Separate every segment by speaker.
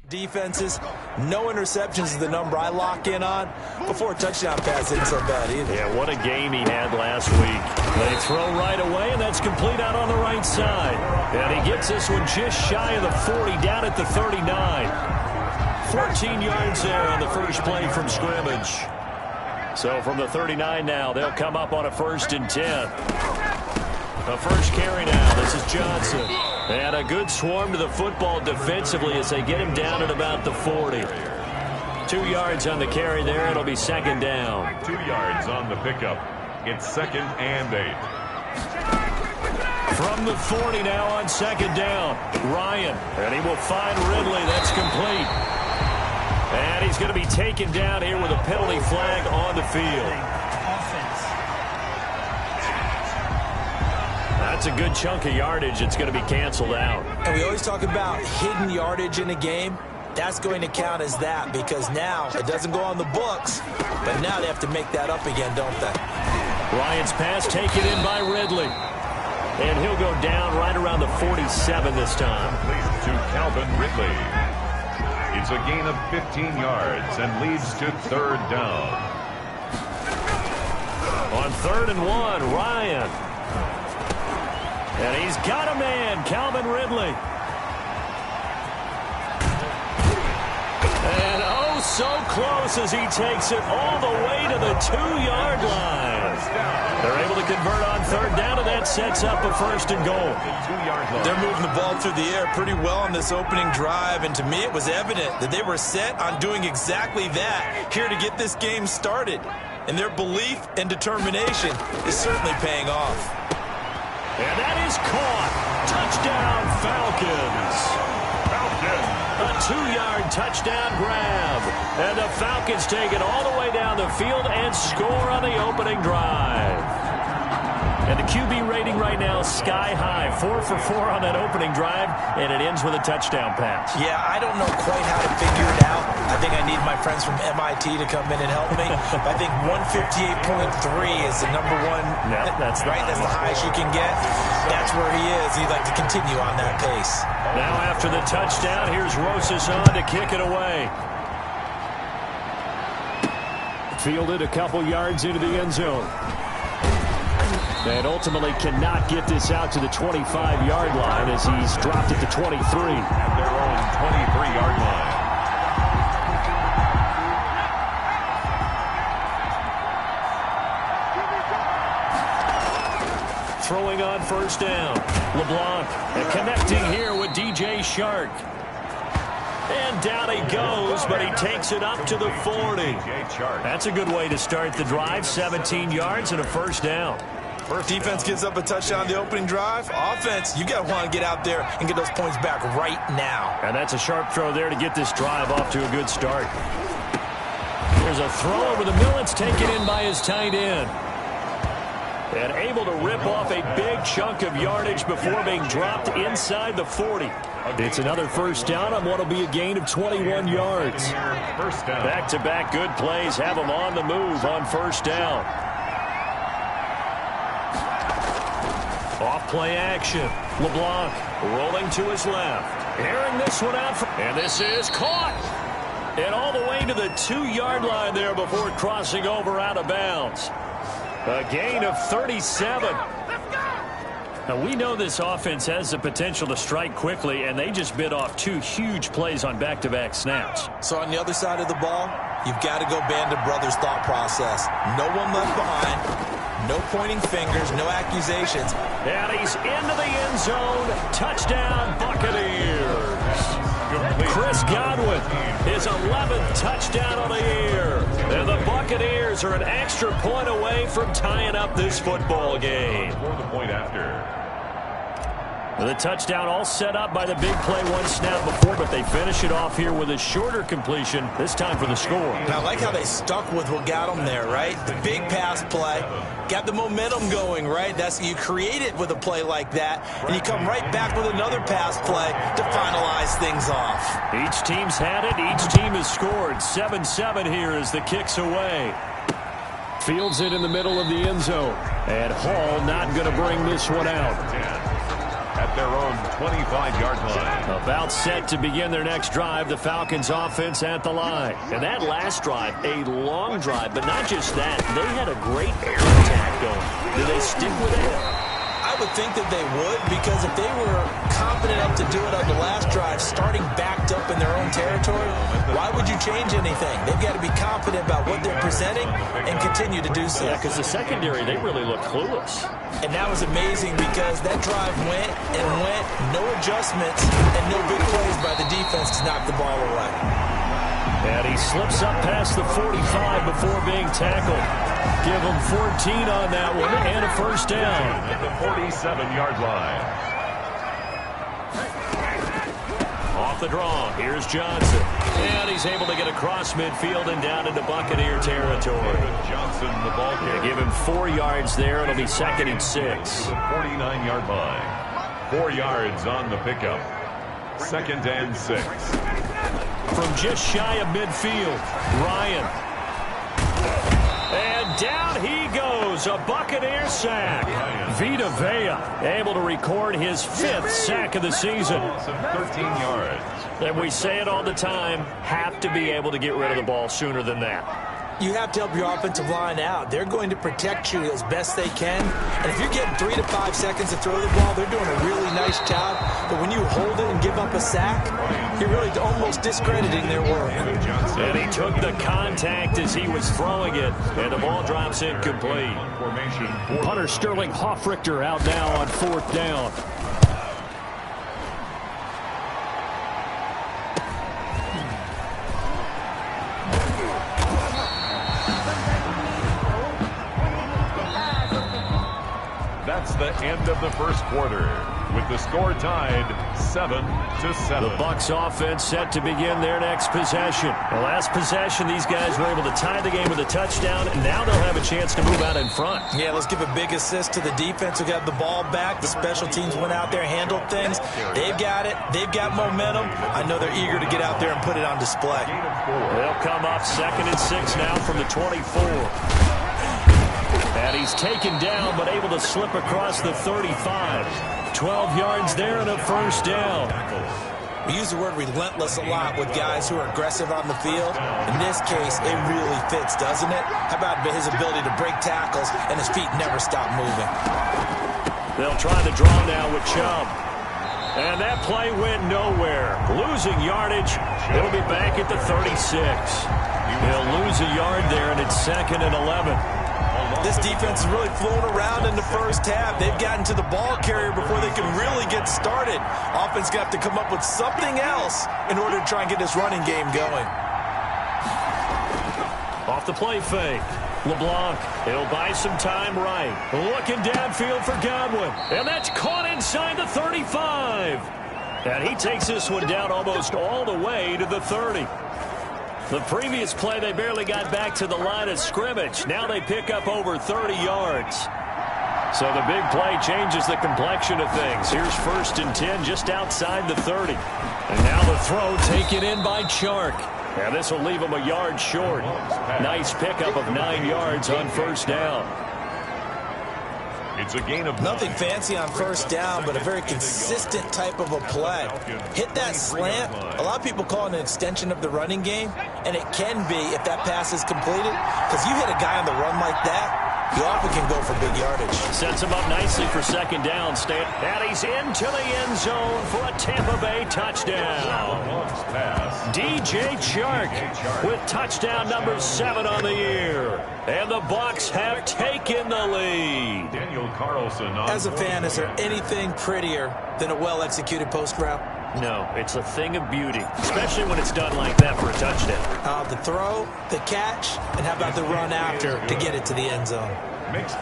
Speaker 1: defenses, no interceptions is the number I lock in on. Before a touchdown pass isn't so bad either.
Speaker 2: Yeah, what a game he had last week. They throw right away, and that's complete out on the right side. And he gets this one just shy of the 40, down at the 39. 14 yards there on the first play from scrimmage. So from the 39 now, they'll come up on a 1st and 10. The first carry now. This is Johnson. And a good swarm to the football defensively as they get him down at about the 40. 2 yards on the carry there. It'll be 2nd down.
Speaker 3: 2 yards on the pickup. It's 2nd and 8.
Speaker 2: From the 40 now on 2nd down. Ryan. And he will find Ridley. That's complete. And he's going to be taken down here with a penalty flag on the field. That's a good chunk of yardage. It's going to be canceled out.
Speaker 1: And we always talk about hidden yardage in a game. That's going to count as that because now it doesn't go on the books, but now they have to make that up again, don't they?
Speaker 2: Ryan's pass taken in by Ridley. And he'll go down right around the 47 this time.
Speaker 3: To Calvin Ridley. It's a gain of 15 yards and leads to 3rd down.
Speaker 2: On 3rd and 1, Ryan. And he's got a man, Calvin Ridley. And oh, so close as he takes it all the way to the 2-yard line. They're able to convert on 3rd down, and that sets up a 1st and goal.
Speaker 1: They're moving the ball through the air pretty well on this opening drive, and to me it was evident that they were set on doing exactly that here to get this game started. And their belief and determination is certainly paying off.
Speaker 2: And that is caught. Touchdown, Falcons. A 2-yard touchdown grab. And the Falcons take it all the way down the field and score on the opening drive. And the QB rating right now is sky high. 4 for 4 on that opening drive, and it ends with a touchdown pass.
Speaker 1: Yeah, I don't know quite how to figure it out. I think I need my friends from MIT to come in and help me. I think 158.3 is the number one.
Speaker 2: No, that's
Speaker 1: right. That's the highest you can get. That's where he is. He'd like to continue on that pace.
Speaker 2: Now after the touchdown, here's Rosas on to kick it away. Fielded a couple yards into the end zone. And ultimately cannot get this out to the 25-yard line as he's dropped it to 23.
Speaker 3: At their own 23-yard line.
Speaker 2: Throwing on 1st down. LeBlanc and connecting here with DJ Shark. And down he goes, but he takes it up to the 40. That's a good way to start the drive. 17 yards and a 1st down.
Speaker 1: First defense gives up a touchdown on the opening drive. Offense, you got to want to get out there and get those points back right now.
Speaker 2: And that's a sharp throw there to get this drive off to a good start. There's a throw over the middle. It's taken in by his tight end. And able to rip off a big chunk of yardage before being dropped inside the 40. It's another 1st down on what will be a gain of 21 yards. Back-to-back good plays have him on the move on 1st down. Off play action. LeBlanc rolling to his left. Airing this one out. And this is caught. And all the way to the 2-yard line there before crossing over out of bounds. A gain of 37. Now, we know this offense has the potential to strike quickly, and they just bit off 2 huge plays on back-to-back snaps.
Speaker 1: So on the other side of the ball, you've got to go Band of Brothers thought process. No one left behind. No pointing fingers, no accusations.
Speaker 2: And he's into the end zone. Touchdown, Buccaneers. Chris Godwin, his 11th touchdown of the year. And the Buccaneers are an extra point away from tying up this football game.
Speaker 3: For the point after.
Speaker 2: The touchdown all set up by the big play one snap before, but they finish it off here with a shorter completion, this time for the score.
Speaker 1: Now, I like how they stuck with what got them there, right? The big pass play, got the momentum going, right? That's you create it with a play like that, and you come right back with another pass play to finalize things off.
Speaker 2: Each team's had it. Each team has scored. 7-7 here as the kick's away. Fields it in the middle of the end zone. And Hall not going to bring this one out.
Speaker 3: At their own 25-yard line.
Speaker 2: About set to begin their next drive, the Falcons offense at the line. And that last drive, a long drive, but not just that. They had a great air attack going. Do they stick with it?
Speaker 1: I would think that they would, because if they were confident enough to do it on the last drive, starting backed up in their own territory, why would you change anything? They've got to be confident about what they're presenting and continue to do so.
Speaker 2: Yeah, because the secondary, they really look clueless.
Speaker 1: And that was amazing because that drive went and went, no adjustments, and no big plays by the defense to knock the ball away.
Speaker 2: And he slips up past the 45 before being tackled. Give him 14 on that one and a first down.
Speaker 3: At the 47-yard line.
Speaker 2: Off the draw, here's Johnson. And he's able to get across midfield and down into Buccaneer territory.
Speaker 3: Johnson, the ball carrier.
Speaker 2: Give him 4 yards there. It'll be 2nd and 6.
Speaker 3: To the 49-yard line. 4 yards on the pickup. 2nd and 6.
Speaker 2: From just shy of midfield, Ryan. And down he goes, a Buccaneer sack. Vita Vea able to record his 5th sack of the season.
Speaker 3: 13 yards.
Speaker 2: And we say it all the time, have to be able to get rid of the ball sooner than that.
Speaker 1: You have to help your offensive line out. They're going to protect you as best they can. And if you're getting 3 to 5 seconds to throw the ball, they're doing a really nice job. But when you hold it and give up a sack, you're really almost discrediting their work.
Speaker 2: And he took the contact as he was throwing it, and the ball drops incomplete. Punter Sterling Hoffrichter out now on 4th down.
Speaker 3: That's the end of the first quarter, with the score tied 7-7.
Speaker 2: The Bucs offense set to begin their next possession. The last possession, these guys were able to tie the game with a touchdown, and now they'll have a chance to move out in front.
Speaker 1: Yeah, let's give a big assist to the defense who got the ball back. The special teams went out there, handled things. They've got it. They've got momentum. I know they're eager to get out there and put it on display.
Speaker 2: They'll come up 2nd and 6 now from the 24. And he's taken down, but able to slip across the 35. 12 yards there and a first down.
Speaker 1: We use the word relentless a lot with guys who are aggressive on the field. In this case, it really fits, doesn't it? How about his ability to break tackles and his feet never stop moving?
Speaker 2: They'll try the draw now with Chubb. And that play went nowhere. Losing yardage. It'll be back at the 36. He'll lose a yard there, and it's 2nd and 11.
Speaker 1: This defense is really flown around in the first half. They've gotten to the ball carrier before they can really get started. Offense got to come up with something else in order to try and get this running game going.
Speaker 2: Off the play fake. LeBlanc, he'll buy some time right. Looking downfield for Godwin. And that's caught inside the 35. And he takes this one down almost all the way to the 30. The previous play, they barely got back to the line of scrimmage. Now they pick up over 30 yards. So the big play changes the complexion of things. Here's 1st and 10 just outside the 30. And now the throw taken in by Chark. And this will leave him a yard short. Nice pickup of 9 yards on first down.
Speaker 3: It's a gain of
Speaker 1: nothing fancy on first down, but a very consistent type of a play. Hit that slant. A lot of people call it an extension of the running game, and it can be if that pass is completed, because you hit a guy on the run like that, you often can go for big yardage.
Speaker 2: Sets him up nicely for 2nd down, Stan. And he's into the end zone for a Tampa Bay touchdown. DJ Chark with touchdown number 7 on the year. And the Bucs have taken the lead.
Speaker 3: Daniel Carlson.
Speaker 1: As a fan, is there anything prettier than a well-executed post route?
Speaker 2: No, it's a thing of beauty, especially when it's done like that for a touchdown.
Speaker 1: The throw, the catch, and how about the run after to get it to the end zone?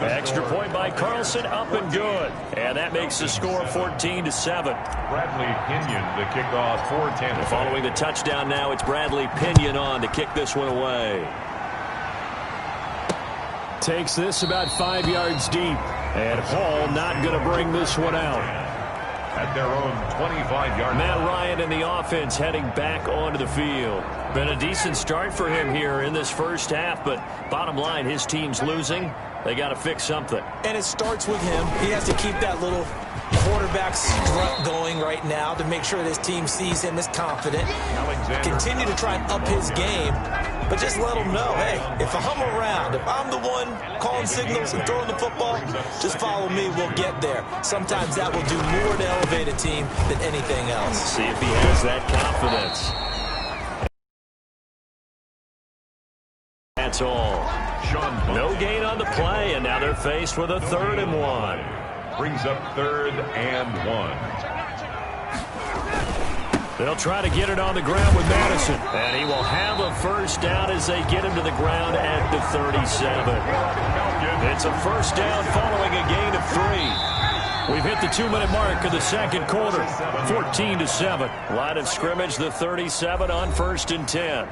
Speaker 2: Extra point by Carlson, up and good. And that makes the score 14-7.
Speaker 3: Bradley Pinion, the kickoff for Tampa.
Speaker 2: Following the touchdown now, it's Bradley Pinion on to kick this one away. Takes this about 5 yards deep. And Hall not going to bring this one out.
Speaker 3: At their own 25-yard line.
Speaker 2: Matt Ryan and the offense heading back onto the field. Been a decent start for him here in this first half, but bottom line, his team's losing, They got to fix something.
Speaker 1: And it starts with him. He has to keep that little quarterback strut going right now to make sure this team sees him as confident. Continue to try and up his game, but just let him know, hey, if I'm around, if I'm the one calling signals and throwing the football, just follow me, we'll get there. Sometimes that will do more to elevate a team than anything else.
Speaker 2: See if he has that confidence. That's all. No gain on the play, and now they're faced with a 3rd and 1.
Speaker 3: Brings up 3rd and 1.
Speaker 2: They'll try to get it on the ground with Madison. And he will have a first down as they get him to the ground at the 37. It's a first down following a gain of 3. We've hit the 2-minute mark of the second quarter. 14-7. Line of scrimmage, the 37 on 1st and 10.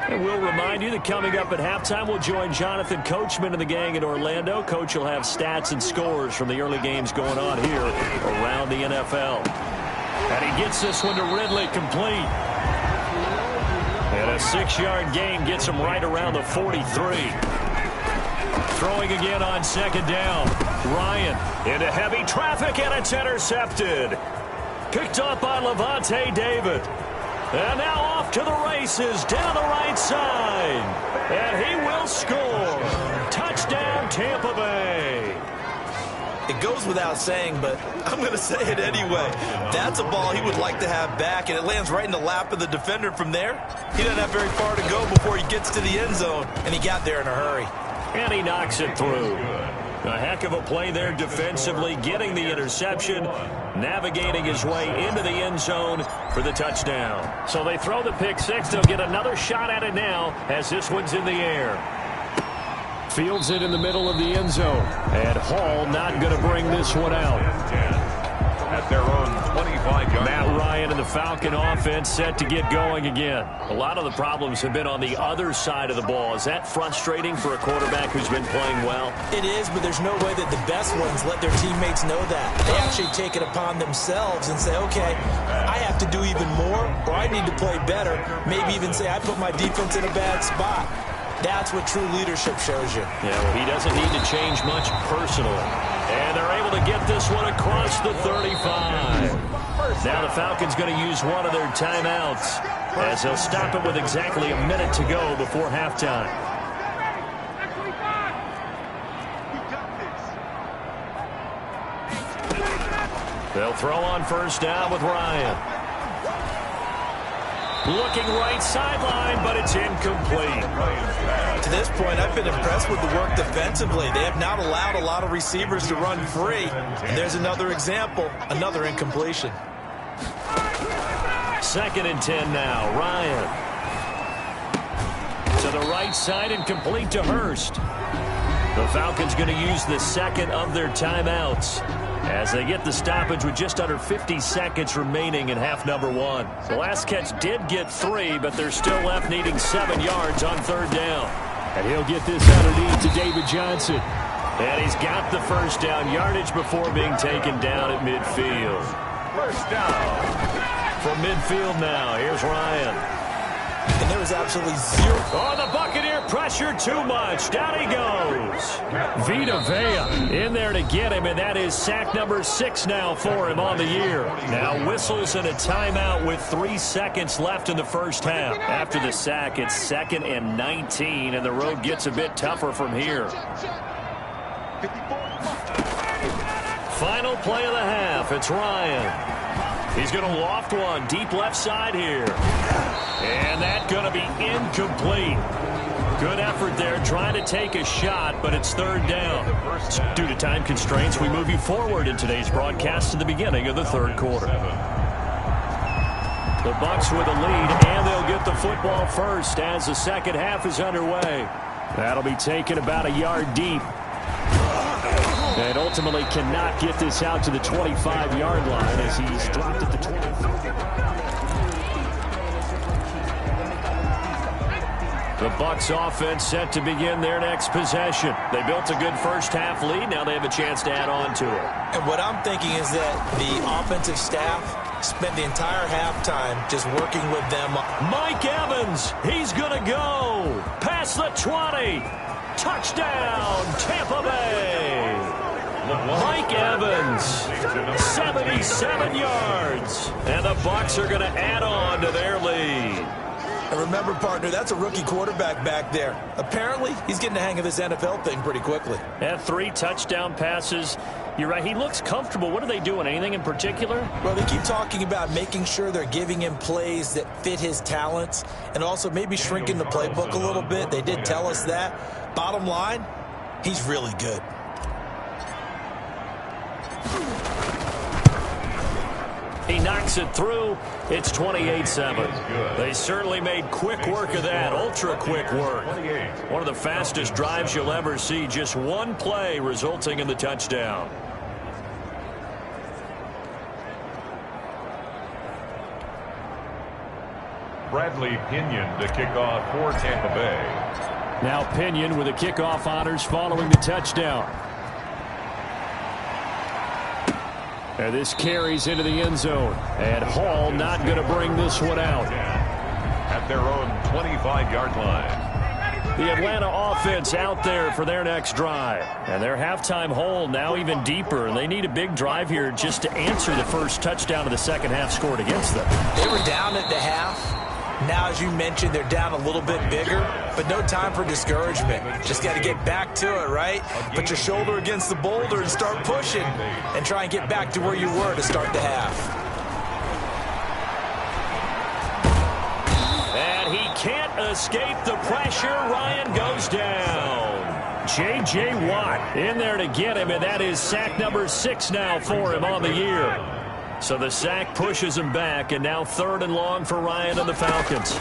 Speaker 2: And we'll remind you that coming up at halftime, we'll join Jonathan Coachman and the gang in Orlando. Coach will have stats and scores from the early games going on here around the NFL. And he gets this one to Ridley, complete. And a 6-yard gain gets him right around the 43. Throwing again on 2nd down. Ryan into heavy traffic, and it's intercepted. Picked up by Levante David. And now off to the races down the right side. And he will score. Touchdown, Tampa Bay.
Speaker 1: It goes without saying, but I'm going to say it anyway. That's a ball he would like to have back, and it lands right in the lap of the defender from there. He doesn't have very far to go before he gets to the end zone, and he got there in a hurry.
Speaker 2: And he knocks it through. A heck of a play there defensively, getting the interception, navigating his way into the end zone for the touchdown. So they throw the pick six. They'll get another shot at it now as this one's in the air. Fields it in the middle of the end zone. And Hall not going to bring this one out.
Speaker 3: At their own 25-yard.
Speaker 2: Matt Ryan and the Falcon offense set to get going again. A lot of the problems have been on the other side of the ball. Is that frustrating for a quarterback who's been playing well?
Speaker 1: It is, but there's no way that the best ones let their teammates know that. They actually take it upon themselves and say, okay, I have to do even more, or I need to play better. Maybe even say, I put my defense in a bad spot. That's what true leadership shows you.
Speaker 2: Yeah, well, he doesn't need to change much personally. And they're able to get this one across the 35. Now the Falcons going to use one of their timeouts as they'll stop it with exactly a minute to go before halftime. They'll throw on first down with Ryan. Looking right sideline, but it's incomplete.
Speaker 1: To this point, I've been impressed with the work defensively. They have not allowed a lot of receivers to run free. And there's another example, another incompletion.
Speaker 2: 2nd and 10 now. Ryan. To the right side and complete to Hurst. The Falcons going to use the second of their timeouts as they get the stoppage with just under 50 seconds remaining in half number 1. The last catch did get 3, but they're still left needing 7 yards on 3rd down. And he'll get this underneath to David Johnson. And he's got the first down yardage before being taken down at midfield.
Speaker 3: First down.
Speaker 2: From midfield now, here's Ryan.
Speaker 1: And there was absolutely zero.
Speaker 2: Oh, the Buccaneer pressure too much. Down he goes. Vita Vea in there to get him, and that is sack number 6 now for him on the year. Now whistles and a timeout with 3 seconds left in the first half. After the sack, it's 2nd and 19, and the road gets a bit tougher from here. Final play of the half. It's Ryan. He's going to loft one deep left side here. And that's going to be incomplete. Good effort there trying to take a shot, but it's 3rd down. Due to time constraints, we move you forward in today's broadcast to the beginning of the 3rd quarter. The Bucs with a lead, and they'll get the football first as the second half is underway. That'll be taken about a yard deep. And ultimately cannot get this out to the 25-yard line as he's dropped at the 25. The Bucs offense set to begin their next possession. They built a good first half lead. Now they have a chance to add on to it.
Speaker 1: And what I'm thinking is that the offensive staff spent the entire halftime just working with them.
Speaker 2: Mike Evans, he's going to go past the 20. Touchdown, Tampa Bay. Mike Evans, 77 yards. And the Bucs are going to add on to their lead.
Speaker 1: And remember, partner, that's a rookie quarterback back there. Apparently, he's getting the hang of this NFL thing pretty quickly.
Speaker 2: Had 3 touchdown passes. You're right, he looks comfortable. What are they doing? Anything in particular?
Speaker 1: Well, they keep talking about making sure they're giving him plays that fit his talents and also maybe shrinking the playbook a little bit. They did tell us that. Bottom line, he's really good.
Speaker 2: He knocks it through. It's 28-7. They certainly made quick work of that, ultra-quick work. One of the fastest drives you'll ever see, just one play resulting in the touchdown.
Speaker 3: Bradley Pinion to kick off for Tampa Bay.
Speaker 2: Now Pinion with the kickoff honors following the touchdown. And this carries into the end zone. And Hall not going to bring this one out.
Speaker 3: At their own 25-yard line.
Speaker 2: The Atlanta offense out there for their next drive. And their halftime hole now even deeper. And they need a big drive here just to answer the first touchdown of the second half scored against them.
Speaker 1: They were down at the half. Now, as you mentioned, they're down a little bit bigger, but no time for discouragement. Just got to get back to it, right? Put your shoulder against the boulder and start pushing and try and get back to where you were to start the half.
Speaker 2: And he can't escape the pressure. Ryan goes down. J.J. Watt in there to get him, and that is sack number 6 now for him on the year. So the sack pushes him back, and now 3rd and long for Ryan and the Falcons.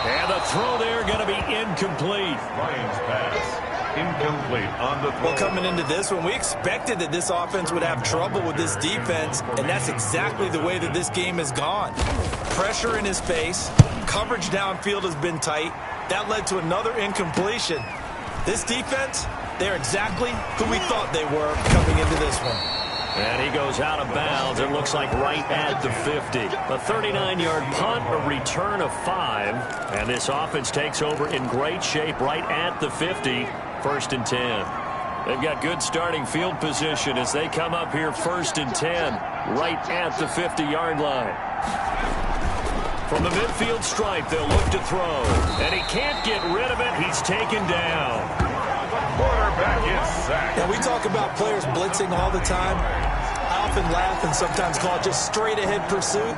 Speaker 2: And the throw there going to be incomplete.
Speaker 3: Ryan's pass incomplete on the throw.
Speaker 1: Well, coming into this one, we expected that this offense would have trouble with this defense, and that's exactly the way that this game has gone. Pressure in his face, coverage downfield has been tight. That led to another incompletion. This defense, they're exactly who we thought they were coming into this one.
Speaker 2: And he goes out of bounds. It looks like right at the 50. A 39-yard punt, a return of 5. And this offense takes over in great shape right at the 50. 1st and 10. They've got good starting field position as they come up here 1st and 10. Right at the 50-yard line. From the midfield stripe, they'll look to throw. And he can't get rid of it. He's taken down.
Speaker 3: Quarterback is sacked.
Speaker 1: Now, we talk about players blitzing all the time. I often laugh and sometimes call it just straight-ahead pursuit.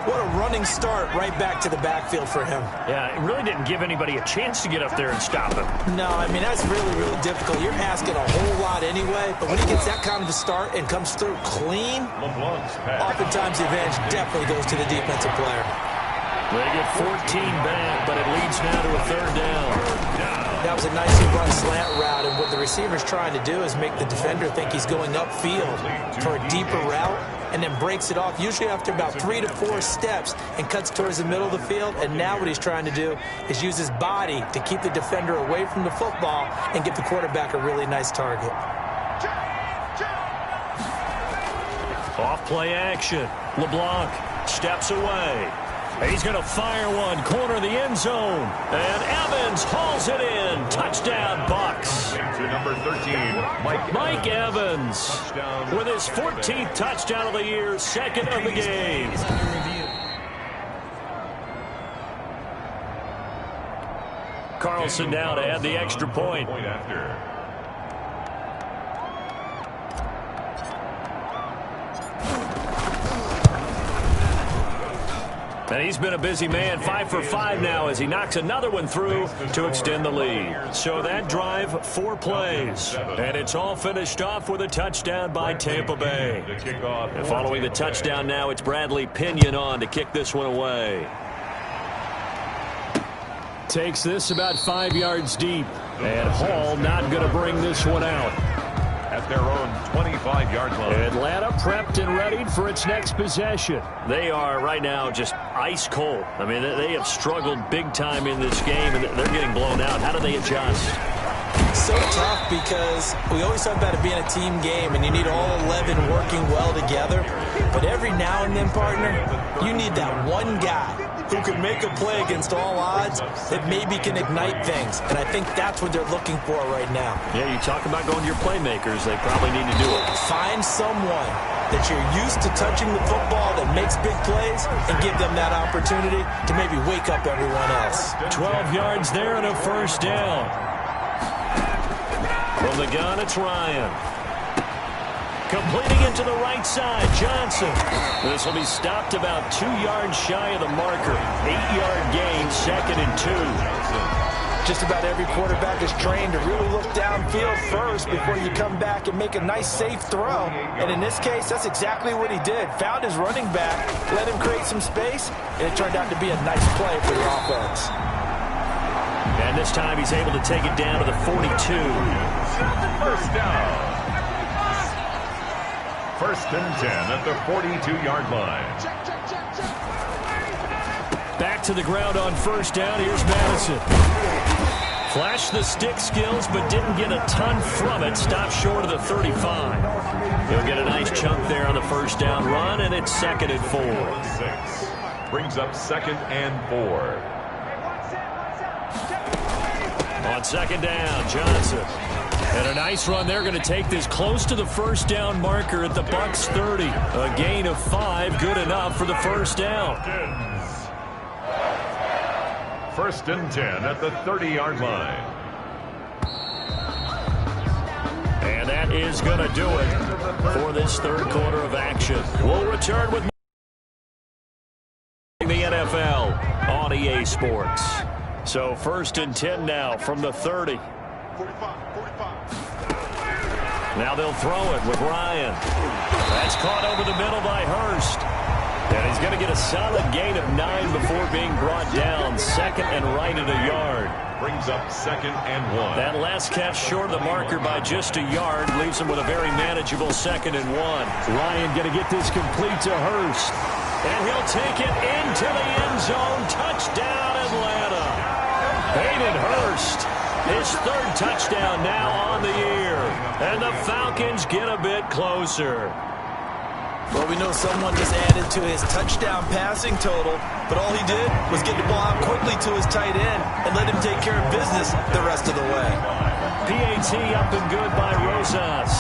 Speaker 1: What a running start right back to the backfield for him.
Speaker 2: Yeah, it really didn't give anybody a chance to get up there and stop him.
Speaker 1: No, I mean, that's really, really difficult. You're asking a whole lot anyway, but when he gets that kind of a start and comes through clean, oftentimes the advantage definitely goes to the defensive player.
Speaker 2: They get 14 back, but it leads now to a 3rd down.
Speaker 1: That was a nicely run slant route, and what the receiver's trying to do is make the defender think he's going upfield for a deeper route, and then breaks it off, usually after about 3 to 4 steps, and cuts towards the middle of the field. And now what he's trying to do is use his body to keep the defender away from the football and give the quarterback a really nice target.
Speaker 2: Off play action. LeBlanc steps away. He's going to fire one, corner of the end zone. And Evans hauls it in. Touchdown, Bucs.
Speaker 3: To number 13,
Speaker 2: Mike Evans with his 14th touchdown of the year, 2nd of the game. Carlson now to add the extra point. And he's been a busy man, 5 for 5 now as he knocks another one through to extend the lead. So that drive, 4 plays. And it's all finished off with a touchdown by Tampa Bay. And following the touchdown now, it's Bradley Pinion on to kick this one away. Takes this about 5 yards deep. And Hall not going to bring this one out.
Speaker 3: At their own 25-yard line.
Speaker 2: Atlanta prepped and readied for its next possession. They are right now just ice cold. I mean, they have struggled big time in this game, and they're getting blown out. How do they adjust?
Speaker 1: So tough because we always talk about it being a team game and you need all 11 working well together. But every now and then, partner, you need that one guy who can make a play against all odds that maybe can ignite things. And I think that's what they're looking for right now.
Speaker 2: Yeah, you talk about going to your playmakers. They probably need to do it.
Speaker 1: Find someone that you're used to touching the football that makes big plays and give them that opportunity to maybe wake up everyone else.
Speaker 2: 12 yards there and a first down. From the gun, it's Ryan. Completing it to the right side, Johnson. This will be stopped about 2 yards shy of the marker. 8-yard gain, 2nd and 2.
Speaker 1: Just about every quarterback is trained to really look downfield first before you come back and make a nice, safe throw. And in this case, that's exactly what he did. Found his running back, let him create some space, and it turned out to be a nice play for the offense.
Speaker 2: And this time he's able to take it down to the 42.
Speaker 3: First down. 1st and 10 at the 42-yard line.
Speaker 2: Back to the ground on first down. Here's Madison. Flashed the stick skills, but didn't get a ton from it. Stopped short of the 35. He'll get a nice chunk there on the first down run, and it's 2nd and 4.
Speaker 3: 6 brings up 2nd and 4.
Speaker 2: On 2nd down, Johnson. And a nice run. They're going to take this close to the first down marker at the Bucs 30. A gain of 5, good enough for the first down.
Speaker 3: 1st and 10 at the 30-yard line.
Speaker 2: And that is going to do it for this third quarter of action. We'll return with the NFL on EA Sports. So 1st and 10 now from the 30. Now they'll throw it with Ryan. That's caught over the middle by Hurst. And he's going to get a solid gain of 9 before being brought down. 2nd and right at a yard.
Speaker 3: Brings up 2nd and 1.
Speaker 2: That last catch short of the marker by just a yard leaves him with a very manageable 2nd and 1. Ryan going to get this complete to Hurst. And he'll take it into the end zone. Touchdown, Atlanta. Hayden Hurst. His 3rd touchdown now on the year. And the Falcons get a bit closer.
Speaker 1: Well, we know someone just added to his touchdown passing total, but all he did was get the ball out quickly to his tight end and let him take care of business the rest of the way.
Speaker 2: PAT up and good by Rosas.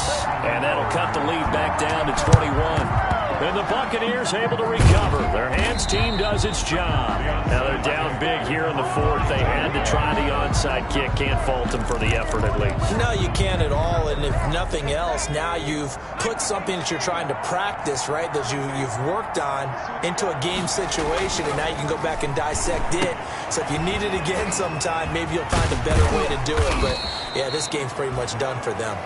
Speaker 2: And that'll cut the lead back down to 21. And the Buccaneers able to recover. Their hands team does its job. Now they're down big here in the 4th. They had to try the onside kick. Can't fault them for the effort at least.
Speaker 1: No, you can't at all. And if nothing else, now you've put something that you're trying to practice, right, that you've worked on into a game situation, and now you can go back and dissect it. So if you need it again sometime, maybe you'll find a better way to do it. But, yeah, this game's pretty much done for them.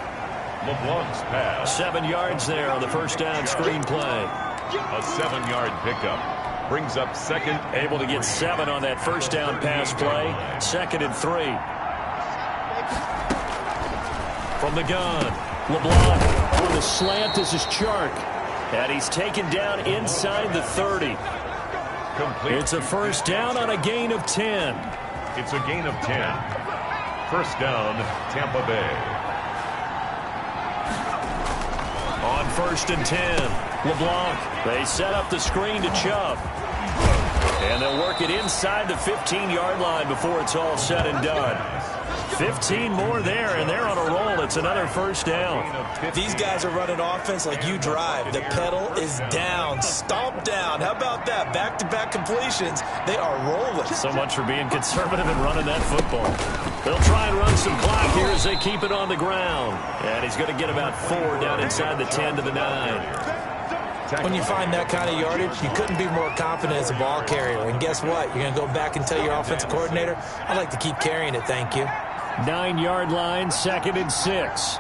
Speaker 3: LeBlanc's pass.
Speaker 2: 7 yards there on the first down screen play.
Speaker 3: A 7-yard pickup. Brings up 2nd.
Speaker 2: Able to get 7 on that first down pass play. 2nd and 3. From the gun, LeBlanc with a slant. This is Chark. And he's taken down inside the 30.
Speaker 3: Complete.
Speaker 2: It's a first down on a gain of 10.
Speaker 3: It's a gain of 10. First down, Tampa Bay.
Speaker 2: On 1st and 10, LeBlanc. They set up the screen to Chubb. And they'll work it inside the 15-yard line before it's all said and done. 15 more there, and they're on a roll. It's another first down.
Speaker 1: These guys are running offense like you drive. The pedal is down, stomp down. How about that? Back-to-back completions. They are rolling.
Speaker 2: So much for being conservative and running that football. They'll try and run some clock here as they keep it on the ground. And he's going to get about 4 down inside the 10 to the 9.
Speaker 1: When you find that kind of yardage, you couldn't be more confident as a ball carrier. And guess what? You're going to go back and tell your offensive coordinator, I'd like to keep carrying it, thank you.
Speaker 2: 9-yard line, 2nd and 6.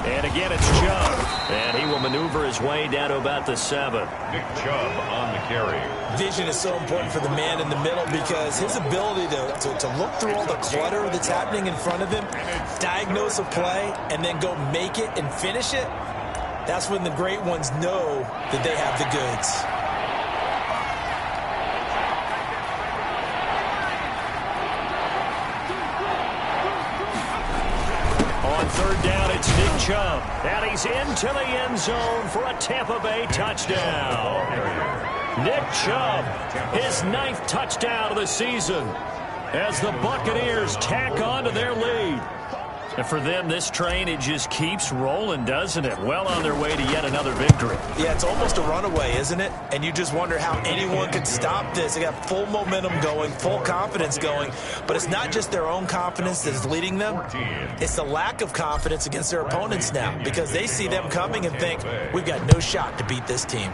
Speaker 2: And again, it's Chubb. And he will maneuver his way down to about the 7.
Speaker 3: Nick Chubb on the carry.
Speaker 1: Vision is so important for the man in the middle because his ability to look through all the clutter that's happening in front of him, diagnose a play, and then go make it and finish it, that's when the great ones know that they have the goods.
Speaker 2: on third down, it's Nick Chubb. And he's into the end zone for a Tampa Bay touchdown. Nick Chubb, his 9th touchdown of the season, as the Buccaneers tack on to their lead. And for them, this train, it just keeps rolling, doesn't it? Well on their way to yet another victory.
Speaker 1: Yeah, it's almost a runaway, isn't it? And you just wonder how anyone could stop this. They got full momentum going, full confidence going. But it's not just their own confidence that's leading them. It's the lack of confidence against their opponents now, because they see them coming and think, we've got no shot to beat this team.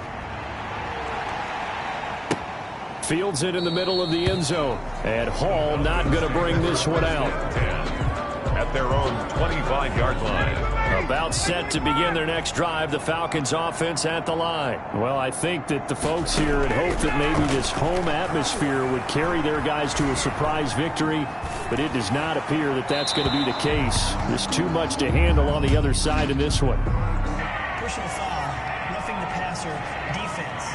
Speaker 2: Fields it in the middle of the end zone. And Hall not going to bring this one out.
Speaker 3: At their own 25-yard line.
Speaker 2: About set to begin their next drive, the Falcons offense at the line. Well, I think that the folks here had hoped that maybe this home atmosphere would carry their guys to a surprise victory, but it does not appear that that's going to be the case. There's too much to handle on the other side in this one.
Speaker 4: Personal foul, roughing the passer, defense.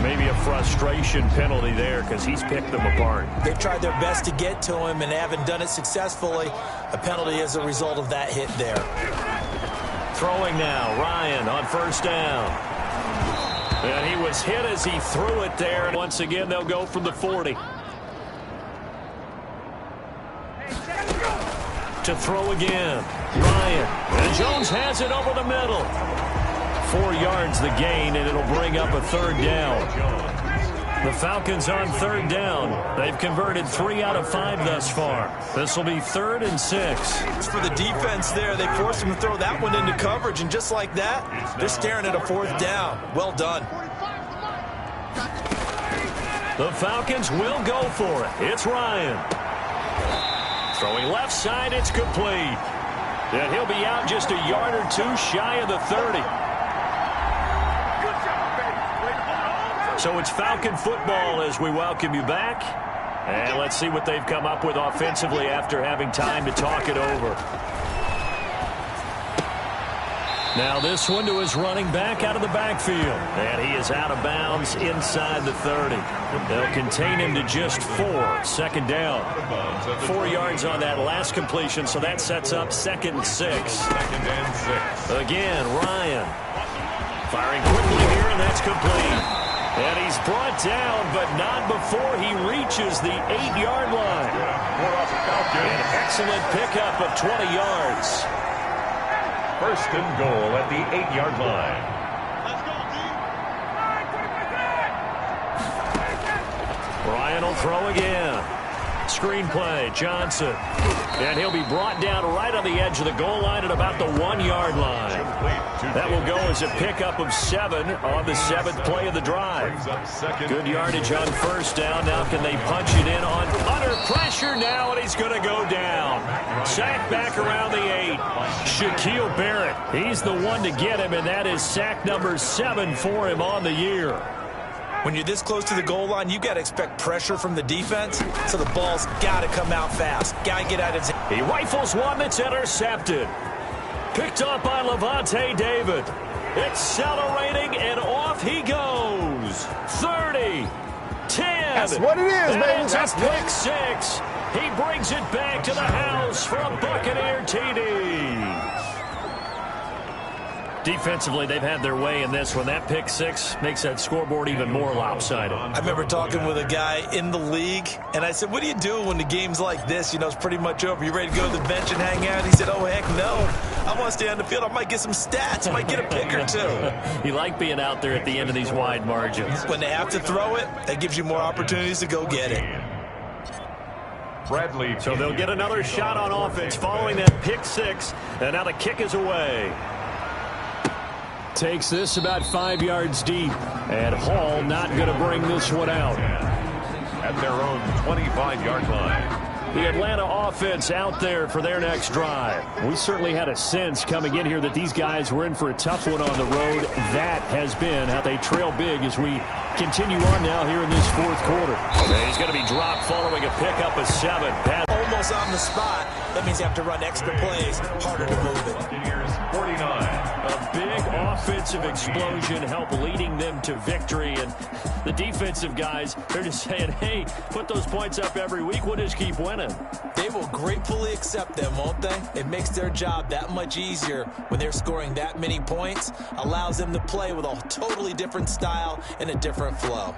Speaker 2: Maybe a frustration penalty there because he's picked them apart.
Speaker 1: They've tried their best to get to him and haven't done it successfully. A penalty as a result of that hit there.
Speaker 2: Throwing now, Ryan on first down. And he was hit as he threw it there. Once again, they'll go from the 40. To throw again, Ryan. And Jones has it over the middle. 4 yards the gain, and it'll bring up a third down. The Falcons on third down. They've converted 3 out of 5 thus far. This will be 3rd and 6.
Speaker 1: For the defense there, they forced him to throw that one into coverage, and just like that, they're staring at a 4th down. Well done.
Speaker 2: The Falcons will go for it. It's Ryan. Throwing left side, it's complete. And he'll be out just a yard or 2 shy of the 30. So it's Falcon football as we welcome you back. And let's see what they've come up with offensively after having time to talk it over. Now this one to his running back out of the backfield. And he is out of bounds inside the 30. They'll contain him to just 4. Second down. 4 yards on that last completion, so that sets up 2nd and 6.
Speaker 3: 2nd and 6.
Speaker 2: Again, Ryan. Firing quickly here, and that's complete. And he's brought down, but not before he reaches the 8-yard line. An excellent pickup of 20 yards.
Speaker 3: 1st and goal at the 8-yard line.
Speaker 2: Ryan will throw again. Screen play, Johnson. And he'll be brought down right on the edge of the goal line at about the 1-yard line. That will go as a pickup of 7 on the 7th play of the drive. Good yardage on first down. Now can they punch it in on under pressure now, and he's going to go down. Sack back around the 8. Shaquille Barrett, he's the one to get him, and that is sack number 7 for him on the year.
Speaker 1: When you're this close to the goal line, you've got to expect pressure from the defense, so the ball's got to come out fast. Got to get out of his...
Speaker 2: He rifles one that's intercepted. Picked up by Levante David. Accelerating, and off he goes. 30, 10.
Speaker 5: That's what it is, baby.
Speaker 2: That's pick 6. He brings it back to the house for a Buccaneer TD. Defensively, they've had their way in this one. That pick 6 makes that scoreboard even more lopsided.
Speaker 1: I remember talking with a guy in the league, and I said, what do you do when the game's like this? You know, it's pretty much over. You ready to go to the bench and hang out? He said, oh, heck no. I want to stay on the field. I might get some stats. I might get a pick or 2.
Speaker 2: You like being out there at the end of these wide margins.
Speaker 1: When they have to throw it, that gives you more opportunities to go get it.
Speaker 3: Bradley.
Speaker 2: So they'll get another shot on offense following that pick 6, and now the kick is away. Takes this about 5 yards deep, and Hall not going to bring this one out.
Speaker 3: At their own 25-yard line.
Speaker 2: The Atlanta offense out there for their next drive. We certainly had a sense coming in here that these guys were in for a tough one on the road. That has been how they trail big as we continue on now here in this 4th quarter. And he's going to be dropped following a pickup of 7. Pass almost
Speaker 1: pass on the spot. That means you have to run extra plays, harder to move it.
Speaker 3: Buccaneers 49.
Speaker 2: A big offensive explosion helped leading them to victory. And the defensive guys, they're just saying, hey, put those points up every week. We'll just keep winning.
Speaker 1: They will gratefully accept them, won't they? It makes their job that much easier when they're scoring that many points. Allows them to play with a totally different style and a different flow.